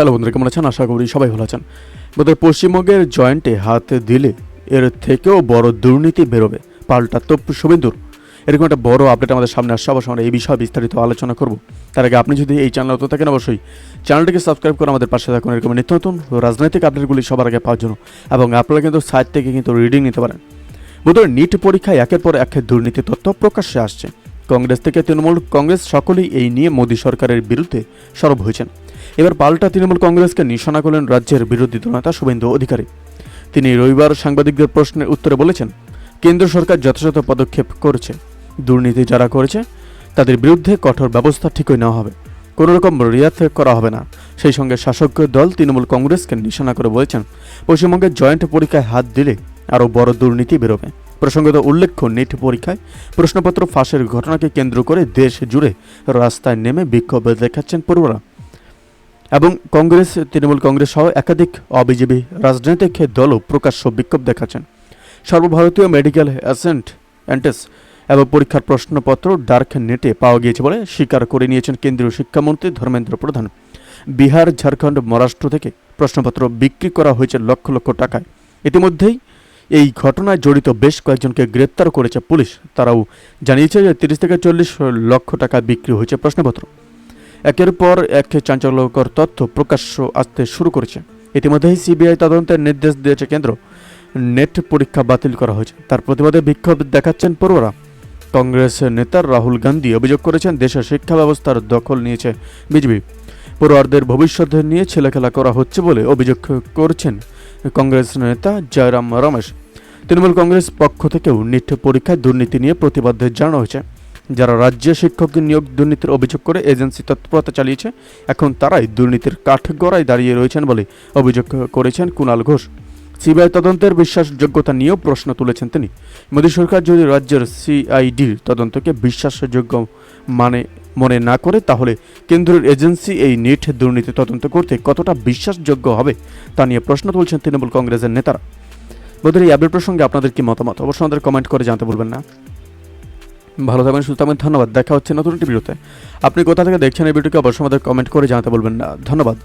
Hello বন্ধুরা, কেমন আছেন? আশা করি সবাই ভালো আছেন। বোধহয় পশ্চিমবঙ্গের জয়েন্টে হাত দিলে এর থেকেও বড় দুর্নীতি বেরোবে, পাল্টা তোপ শুভেন্দুর। এরকম একটা বড় আপডেট আমাদের সামনে আসছে। অবশ্য আমরা এই বিষয়ে বিস্তারিত আলোচনা করব। তার আগে আপনি যদি এই চ্যানেলে নতুন থাকেন, অবশ্যই চ্যানেলটিকে সাবস্ক্রাইব করে আমাদের পাশে থাকুন এরকম নিত্য নতুন রাজনৈতিক আপডেটগুলি সবার আগে পাওয়ার জন্য। এবং আপনারা কিন্তু সাইট থেকে কিন্তু রিডিং নিতে পারেন। বোধহয় নিট পরীক্ষায় একের পর এক দুর্নীতি তথ্য প্রকাশ্যে আসছে। কংগ্রেস থেকে তৃণমূল কংগ্রেস সকলেই এই নিয়ে মোদী সরকারের বিরুদ্ধে সরব হয়েছেন। এবার পাল্টা তৃণমূল কংগ্রেসকে নিশানা করলেন রাজ্যের বিরোধী দলনেতা শুভেন্দু অধিকারী। তিনি রবিবার সাংবাদিকদের প্রশ্নের উত্তরে বলেছেন, কেন্দ্র সরকার যথাযথ পদক্ষেপ করেছে, দুর্নীতি যারা করেছে তাদের বিরুদ্ধে কঠোর ব্যবস্থা ঠিকই নেওয়া হবে, কোনো রকম রিয়াত করা হবে না। সেই সঙ্গে শাসক দল তৃণমূল কংগ্রেসকে নিশানা করে বলেছেন, পশ্চিমবঙ্গের জয়েন্ট পরীক্ষায় হাত দিলে আরও বড় দুর্নীতি বেরোবে। প্রসঙ্গত উল্লেখ্য, নিট পরীক্ষায় প্রশ্নপত্র ফাঁসের ঘটনাকে কেন্দ্র করে দেশ জুড়ে রাস্তায় নেমে বিক্ষোভ দেখাচ্ছেন পড়ুয়ারা এবং কংগ্রেস, তৃণমূল কংগ্রেস সহ একাধিক অবিজেপি রাজনৈতিক দলও প্রকাশ্য বিক্ষোভ দেখাচ্ছেন। সর্বভারতীয় মেডিকেল অ্যান্টেস এবং পরীক্ষার প্রশ্নপত্র ডার্ক নেটে পাওয়া গিয়েছে বলে স্বীকার করে নিয়েছেন কেন্দ্রীয় শিক্ষামন্ত্রী ধর্মেন্দ্র প্রধান। বিহার, ঝাড়খণ্ড, মহারাষ্ট্র থেকে প্রশ্নপত্র বিক্রি করা হয়েছে লক্ষ লক্ষ টাকায়। ইতিমধ্যেই এই ঘটনায় জড়িত বেশ কয়েকজনকে গ্রেপ্তার করেছে পুলিশ। তারাও জানিয়েছে যে 30 থেকে 40 লক্ষ টাকা বিক্রি হয়েছে প্রশ্নপত্র। একের পর এক চাঞ্চল্যকর তথ্য প্রকাশ্য আসতে শুরু করেছে। ইতিমধ্যেই সিবিআই তদন্তের নির্দেশ দিয়েছে কেন্দ্র। নেট পরীক্ষা বাতিল করা হয়েছে, তার প্রতিবাদে বিক্ষোভ দেখাচ্ছেন পড়ুয়ারা। কংগ্রেস নেতা রাহুল গান্ধী অভিযোগ করেছেন, দেশের শিক্ষা ব্যবস্থার দখল নিয়েছে বিজেপি। পড়ুয়ারদের ভবিষ্যৎ নিয়ে ছেলেখেলা করা হচ্ছে বলে অভিযোগ করেছেন কংগ্রেস নেতা জয়রাম রমেশ। তৃণমূল কংগ্রেস পক্ষ থেকেও নিট পরীক্ষায় দুর্নীতি নিয়ে প্রতিবাদ জানানো হয়েছে। যারা রাজ্যে শিক্ষক নিয়োগ দুর্নীতির অভিযোগ করে এজেন্সি তৎপরতা চালিয়েছে, এখন তারাই দুর্নীতির কাঠগড়ায় দাঁড়িয়ে রয়েছেন বলে অভিযোগ করেছেন কুণাল ঘোষ। সিবিআই তদন্তের বিশ্বাসযোগ্যতা নিয়েও প্রশ্ন তুলেছেন তিনি। মোদী সরকার যদি রাজ্যের সিআইডির তদন্তকে বিশ্বাসযোগ্য মনে না করে, তাহলে কেন্দ্রের এজেন্সি এই নিট দুর্নীতি তদন্ত করতে কতটা বিশ্বাসযোগ্য হবে তা নিয়ে প্রশ্ন তুলছেন তৃণমূল কংগ্রেসের নেতারা। বোধহয় এই আপডেট প্রসঙ্গে আপনাদের কি মতামত অবশ্যই আমাদের কমেন্ট করে জানতে বলবেন না। ভালো থাকবেন, সুস্থ থাকবেন, ধন্যবাদ। দেখা হচ্ছে নতুন একটি ভিডিওতে। আপনি কোথা থেকে দেখছেন এই ভিডিওকে অবশ্যই আমাদের কমেন্ট করে জানাতে বলবেন না। ধন্যবাদ।